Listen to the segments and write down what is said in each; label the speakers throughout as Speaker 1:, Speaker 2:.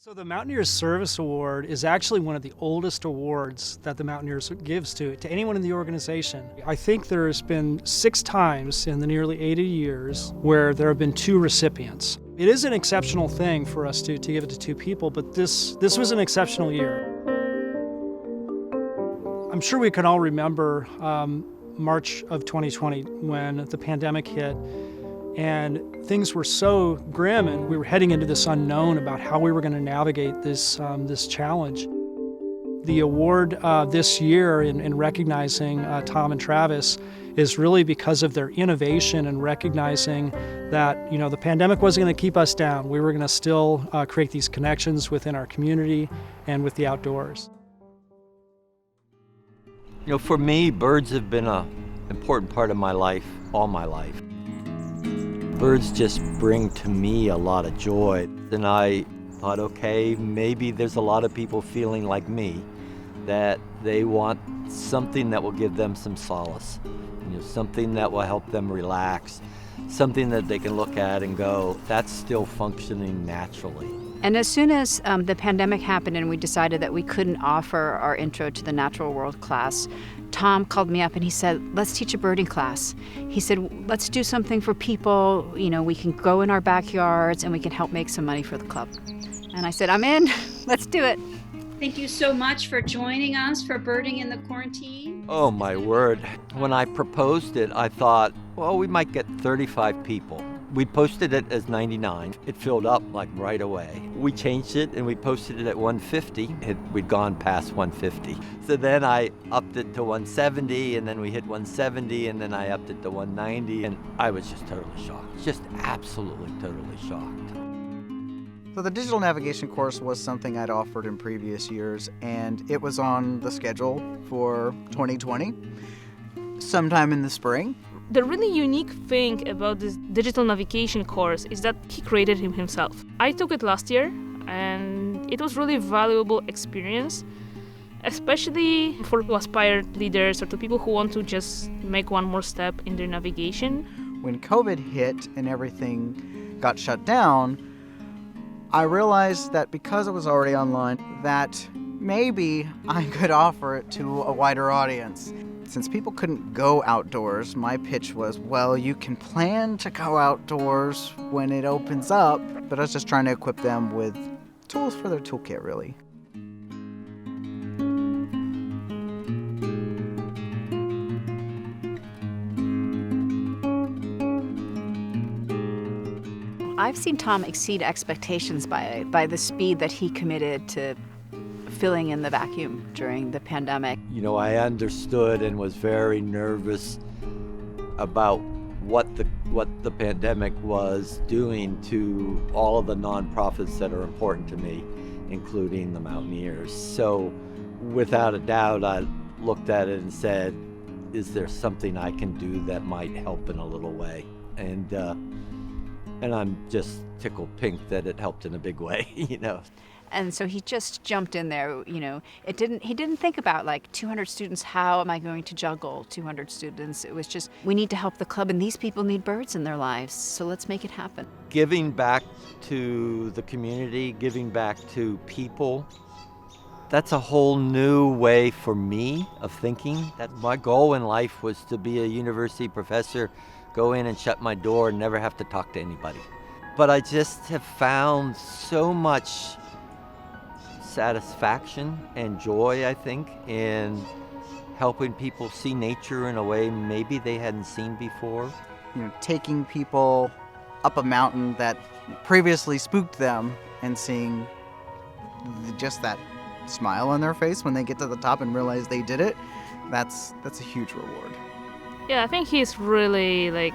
Speaker 1: So the Mountaineers Service Award is actually one of the oldest awards that the Mountaineers gives to anyone in the organization. I think there's been 6 times in the nearly 80 years where there have been 2 recipients. It is an exceptional thing for us to give it to 2 people, but this was an exceptional year. I'm sure we can all remember March of 2020 when the pandemic hit. And things were so grim, and we were heading into this unknown about how we were going to navigate this challenge. The award this year in recognizing Tom and Travis is really because of their innovation and recognizing that the pandemic wasn't going to keep us down. We were going to still create these connections within our community and with the outdoors.
Speaker 2: For me, birds have been an important part of my life, all my life. Birds just bring to me a lot of joy. And I thought, okay, maybe there's a lot of people feeling like me, that they want something that will give them some solace, something that will help them relax, something that they can look at and go, that's still functioning naturally.
Speaker 3: And as soon as the pandemic happened and we decided that we couldn't offer our intro to the natural world class, Tom called me up and he said, let's teach a birding class. He said, let's do something for people. We can go in our backyards and we can help make some money for the club. And I said, I'm in. Let's do it.
Speaker 4: Thank you so much for joining us for Birding in the Quarantine.
Speaker 2: Oh, my word. When I proposed it, I thought, well, we might get 35 people. We posted it as 99. It filled up right away. We changed it and we posted it at 150. We'd gone past 150. So then I upped it to 170, and then we hit 170, and then I upped it to 190, and I was just totally shocked. Just absolutely totally shocked.
Speaker 5: So the digital navigation course was something I'd offered in previous years, and it was on the schedule for 2020, sometime in the spring.
Speaker 6: The really unique thing about this digital navigation course is that he created it himself. I took it last year, and it was really valuable experience, especially for aspired leaders or to people who want to just make one more step in their navigation.
Speaker 5: When COVID hit and everything got shut down, I realized that because it was already online, that maybe I could offer it to a wider audience. Since people couldn't go outdoors, my pitch was, well, you can plan to go outdoors when it opens up, but I was just trying to equip them with tools for their toolkit, really.
Speaker 3: I've seen Tom exceed expectations by the speed that he committed to filling in the vacuum during the pandemic.
Speaker 2: I understood and was very nervous about what the pandemic was doing to all of the nonprofits that are important to me, including the Mountaineers. So without a doubt, I looked at it and said, is there something I can do that might help in a little way? And I'm just tickled pink that it helped in a big way,
Speaker 3: And so he just jumped in there, He didn't think about 200 students, how am I going to juggle 200 students? It was just, we need to help the club and these people need birds in their lives, so let's make it happen.
Speaker 2: Giving back to the community, giving back to people, that's a whole new way for me of thinking. That my goal in life was to be a university professor, go in and shut my door and never have to talk to anybody. But I just have found so much satisfaction and joy, I think, in helping people see nature in a way maybe they hadn't seen before.
Speaker 5: Taking people up a mountain that previously spooked them and seeing just that smile on their face when they get to the top and realize they did it, that's a huge reward.
Speaker 6: Yeah, I think he's really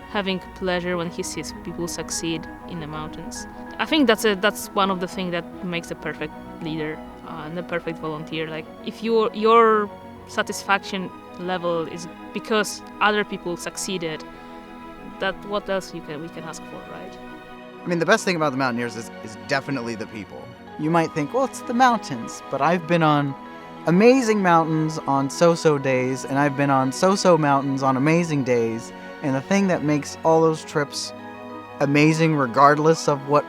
Speaker 6: having pleasure when he sees people succeed in the mountains. I think that's one of the things that makes a perfect leader and a perfect volunteer. If your satisfaction level is because other people succeeded, that what else we can ask for, right?
Speaker 5: I mean, the best thing about the Mountaineers is definitely the people. You might think, well, it's the mountains, but I've been on amazing mountains on so-so days, and I've been on so-so mountains on amazing days, and the thing that makes all those trips amazing regardless of what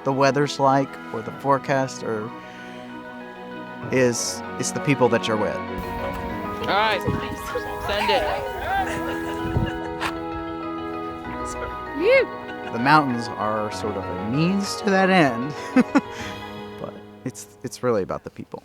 Speaker 5: the weather's like or the forecast or is the people that you're with.
Speaker 7: All right, send it.
Speaker 5: The mountains are sort of a means to that end, but it's really about the people.